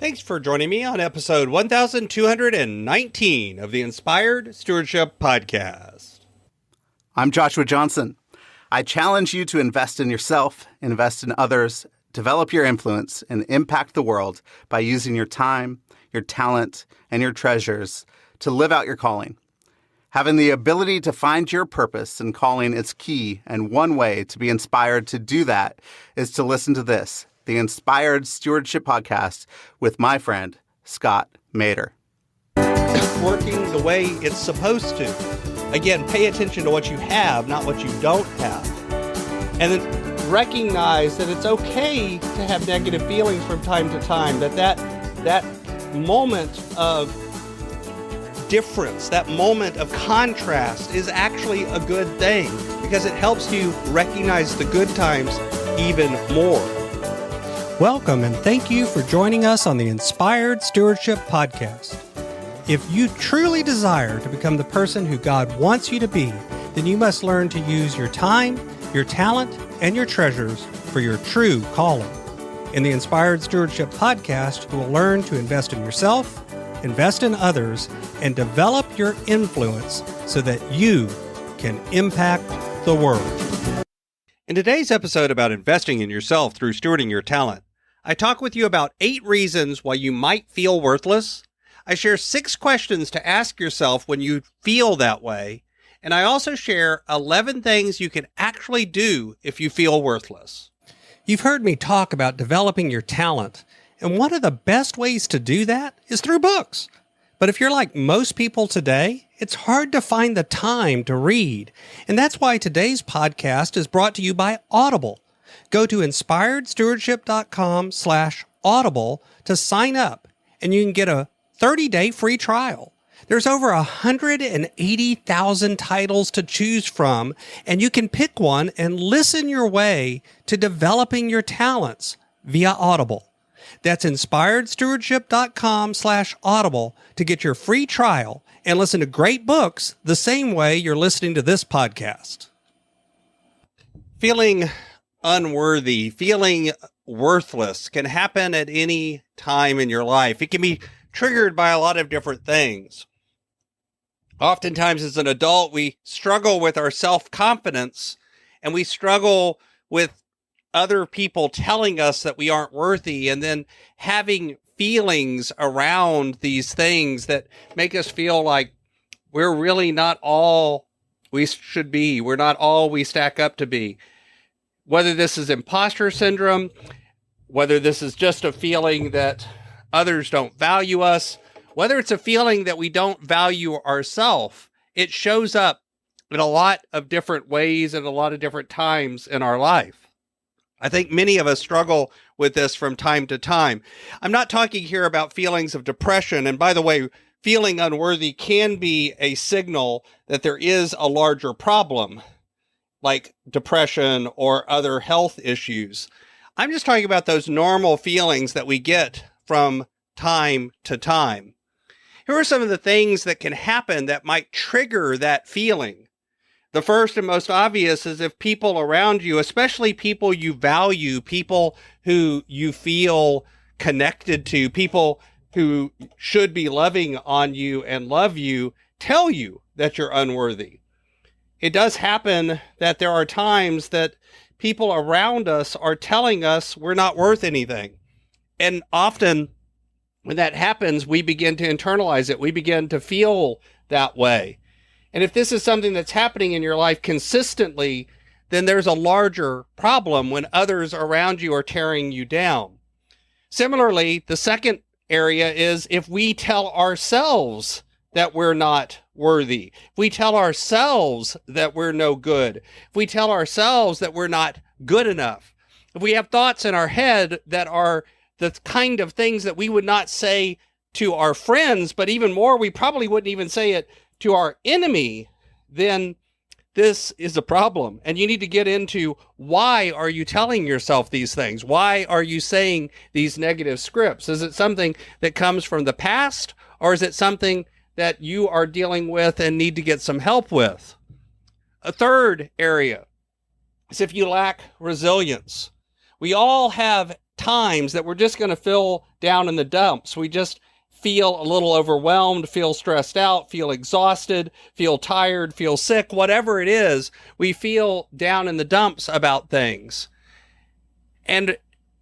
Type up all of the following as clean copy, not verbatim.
Thanks for joining me on episode 1219 of the Inspired Stewardship Podcast. I'm Joshua Johnson. I challenge you to invest in yourself, invest in others, develop your influence, and impact the world by using your time, your talent, and your treasures to live out your calling. Having the ability to find your purpose and calling is key, and one way to be inspired to do that is to listen to this, the Inspired Stewardship Podcast with my friend, Scott Mater. Working the way it's supposed to. Again, pay attention to what you have, not what you don't have. And then recognize that it's okay to have negative feelings from time to time, that moment of difference, that moment of contrast is actually a good thing because it helps you recognize the good times even more. Welcome and thank you for joining us on the Inspired Stewardship Podcast. If you truly desire to become the person who God wants you to be, then you must learn to use your time, your talent, and your treasures for your true calling. In the Inspired Stewardship Podcast, you will learn to invest in yourself, invest in others, and develop your influence so that you can impact the world. In today's episode about investing in yourself through stewarding your talent, I talk with you about 8 reasons why you might feel worthless. I share 6 questions to ask yourself when you feel that way. And I also share 11 things you can actually do if you feel worthless. You've heard me talk about developing your talent, and one of the best ways to do that is through books. But if you're like most people today, it's hard to find the time to read. And that's why today's podcast is brought to you by Audible. Go to inspiredstewardship.com/audible to sign up, and you can get a 30-day free trial. There's over 180,000 titles to choose from, and you can pick one and listen your way to developing your talents via Audible. That's inspiredstewardship.com/audible to get your free trial and listen to great books the same way you're listening to this podcast. Feeling unworthy, feeling worthless can happen at any time in your life. It can be triggered by a lot of different things. Oftentimes as an adult, we struggle with our self-confidence and we struggle with other people telling us that we aren't worthy and then having feelings around these things that make us feel like we're really not all we should be. We're not all we stack up to be. Whether this is imposter syndrome, whether this is just a feeling that others don't value us, whether it's a feeling that we don't value ourselves, it shows up in a lot of different ways and a lot of different times in our life. I think many of us struggle with this from time to time. I'm not talking here about feelings of depression. And by the way, feeling unworthy can be a signal that there is a larger problem, like depression or other health issues. I'm just talking about those normal feelings that we get from time to time. Here are some of the things that can happen that might trigger that feeling. The first and most obvious is if people around you, especially people you value, people who you feel connected to, people who should be loving on you and love you, tell you that you're unworthy. It does happen that there are times that people around us are telling us we're not worth anything. And often when that happens, we begin to internalize it. We begin to feel that way. And if this is something that's happening in your life consistently, then there's a larger problem when others around you are tearing you down. Similarly, the second area is if we tell ourselves that we're not worthy, if we tell ourselves that we're no good, if we tell ourselves that we're not good enough, if we have thoughts in our head that are the kind of things that we would not say to our friends, but even more, we probably wouldn't even say it to our enemy, then this is a problem. And you need to get into why are you telling yourself these things? Why are you saying these negative scripts? Is it something that comes from the past, or is it something that you are dealing with and need to get some help with? A third area is if you lack resilience. We all have times that we're just going to feel down in the dumps. We just feel a little overwhelmed, feel stressed out, feel exhausted, feel tired, feel sick, whatever it is, we feel down in the dumps about things. And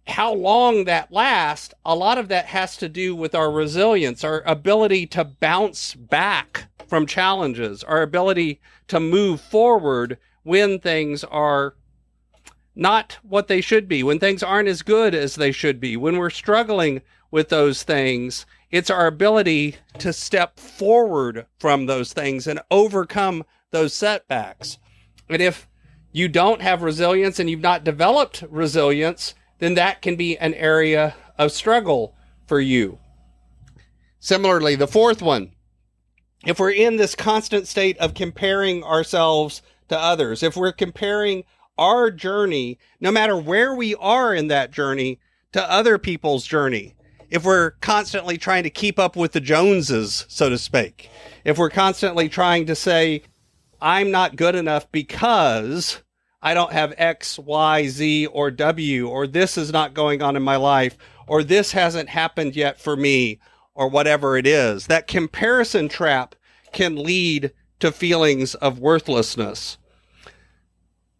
how long that lasts, a lot of that has to do with our resilience, our ability to bounce back from challenges, our ability to move forward when things are not what they should be, when things aren't as good as they should be, when we're struggling with those things. It's our ability to step forward from those things and overcome those setbacks. And if you don't have resilience and you've not developed resilience, then that can be an area of struggle for you. Similarly, the fourth one, if we're in this constant state of comparing ourselves to others, if we're comparing our journey, no matter where we are in that journey, to other people's journey, if we're constantly trying to keep up with the Joneses, so to speak, if we're constantly trying to say, I'm not good enough because I don't have X, Y, Z, or W, or this is not going on in my life, or this hasn't happened yet for me, or whatever it is, that comparison trap can lead to feelings of worthlessness.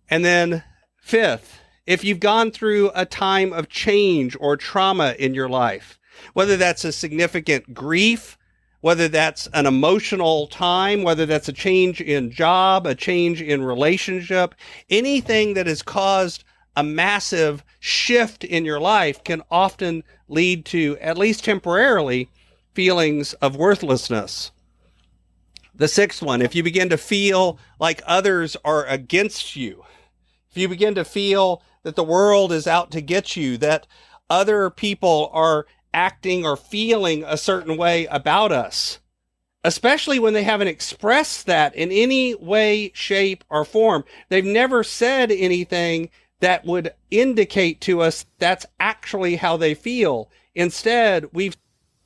And then fifth, if you've gone through a time of change or trauma in your life, whether that's a significant grief, whether that's an emotional time, whether that's a change in job, a change in relationship, anything that has caused a massive shift in your life can often lead to, at least temporarily, feelings of worthlessness. The sixth one, if you begin to feel like others are against you, if you begin to feel that the world is out to get you, that other people are acting or feeling a certain way about us, especially when they haven't expressed that in any way, shape, or form. They've never said anything that would indicate to us that's actually how they feel. Instead, we've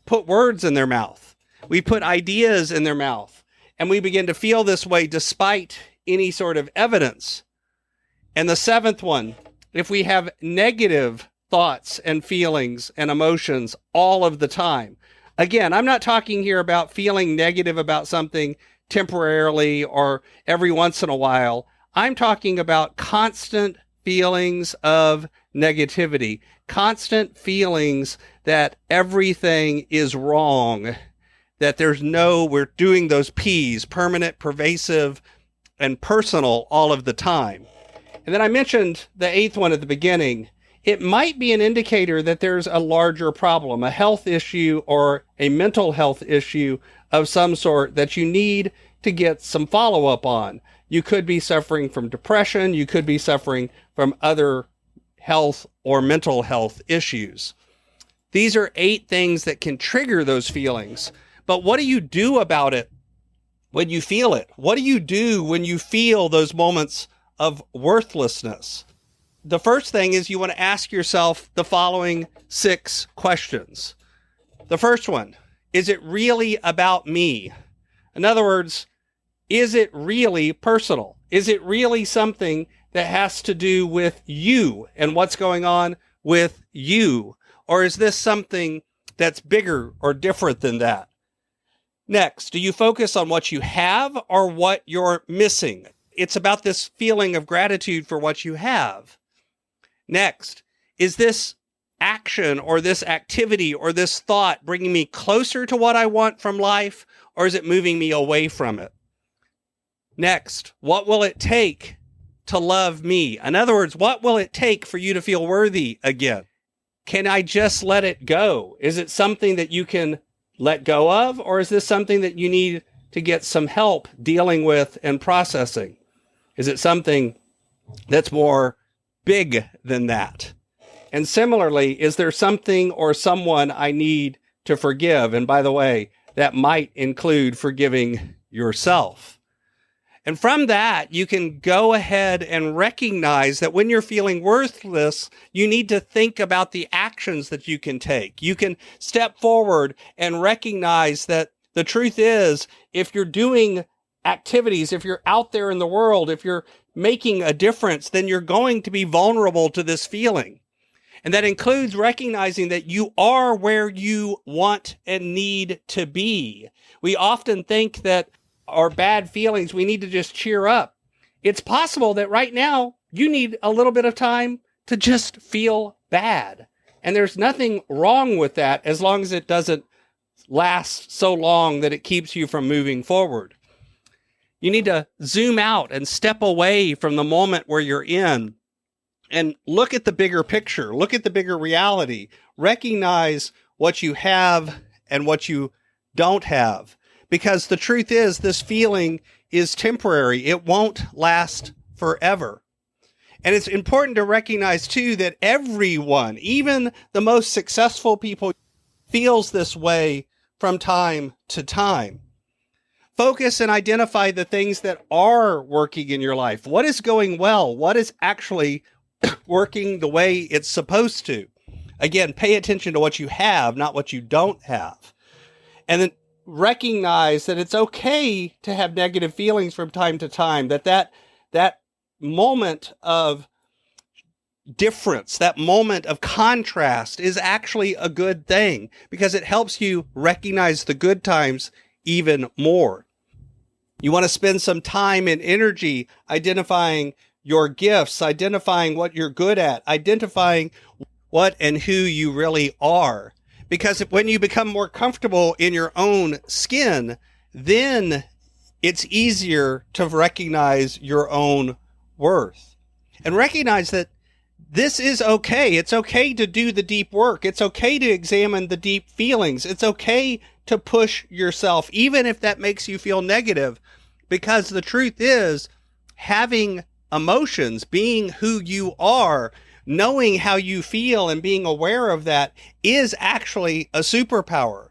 put words in their mouth. We put ideas in their mouth, and we begin to feel this way despite any sort of evidence. And the seventh one, if we have negative thoughts and feelings and emotions all of the time. Again, I'm not talking here about feeling negative about something temporarily or every once in a while. I'm talking about constant feelings of negativity, constant feelings that everything is wrong, that we're doing those P's, permanent, pervasive, and personal all of the time. And then I mentioned the eighth one at the beginning. It might be an indicator that there's a larger problem, a health issue or a mental health issue of some sort that you need to get some follow-up on. You could be suffering from depression. You could be suffering from other health or mental health issues. These are 8 things that can trigger those feelings. But what do you do about it when you feel it? What do you do when you feel those moments of worthlessness? The first thing is you want to ask yourself the following 6 questions. The first one, is it really about me? In other words, is it really personal? Is it really something that has to do with you and what's going on with you? Or is this something that's bigger or different than that? Next, do you focus on what you have or what you're missing? It's about this feeling of gratitude for what you have. Next, is this action or this activity or this thought bringing me closer to what I want from life, or is it moving me away from it? Next, what will it take to love me? In other words, what will it take for you to feel worthy again? Can I just let it go? Is it something that you can let go of, or is this something that you need to get some help dealing with and processing? Is it something that's more big than that? And similarly, is there something or someone I need to forgive? And by the way, that might include forgiving yourself. And from that, you can go ahead and recognize that when you're feeling worthless, you need to think about the actions that you can take. You can step forward and recognize that the truth is, if you're doing activities, if you're out there in the world, if you're making a difference, then you're going to be vulnerable to this feeling. And that includes recognizing that you are where you want and need to be. We often think that our bad feelings, we need to just cheer up. It's possible that right now you need a little bit of time to just feel bad. And there's nothing wrong with that as long as it doesn't last so long that it keeps you from moving forward. You need to zoom out and step away from the moment where you're in and look at the bigger picture, look at the bigger reality, recognize what you have and what you don't have. Because the truth is, this feeling is temporary. It won't last forever. And it's important to recognize, too, that everyone, even the most successful people, feels this way from time to time. Focus and identify the things that are working in your life. What is going well? What is actually working the way it's supposed to? Again, pay attention to what you have, not what you don't have. And then recognize that it's okay to have negative feelings from time to time, that moment of difference, that moment of contrast is actually a good thing because it helps you recognize the good times even more. You want to spend some time and energy identifying your gifts, identifying what you're good at, identifying what and who you really are. Because when you become more comfortable in your own skin, then it's easier to recognize your own worth. And recognize that this is okay. It's okay to do the deep work. It's okay to examine the deep feelings. It's okay to push yourself, even if that makes you feel negative. Because the truth is, having emotions, being who you are, knowing how you feel and being aware of that is actually a superpower.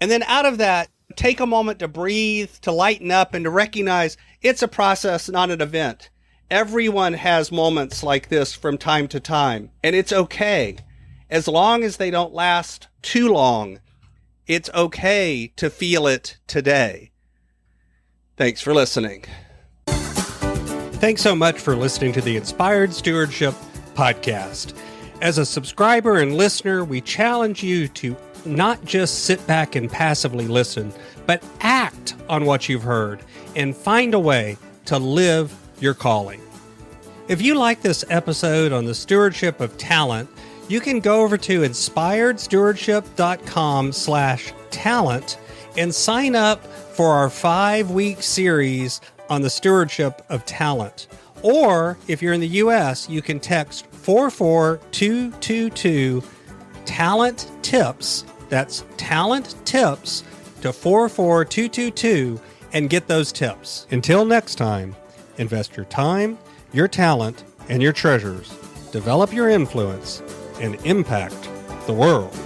And then out of that, take a moment to breathe, to lighten up, and to recognize it's a process, not an event. Everyone has moments like this from time to time, and it's okay. As long as they don't last too long, it's okay to feel it today. Thanks for listening. Thanks so much for listening to the Inspired Stewardship podcast. As a subscriber and listener, we challenge you to not just sit back and passively listen, but act on what you've heard and find a way to live your calling. If you like this episode on the stewardship of talent, you can go over to inspiredstewardship.com/talent and sign up for our 5-week series on the stewardship of talent. Or if you're in the U.S., you can text 44222 talent tips. That's talent tips to 44222 and get those tips. Until next time, invest your time, your talent, and your treasures. Develop your influence and impact the world.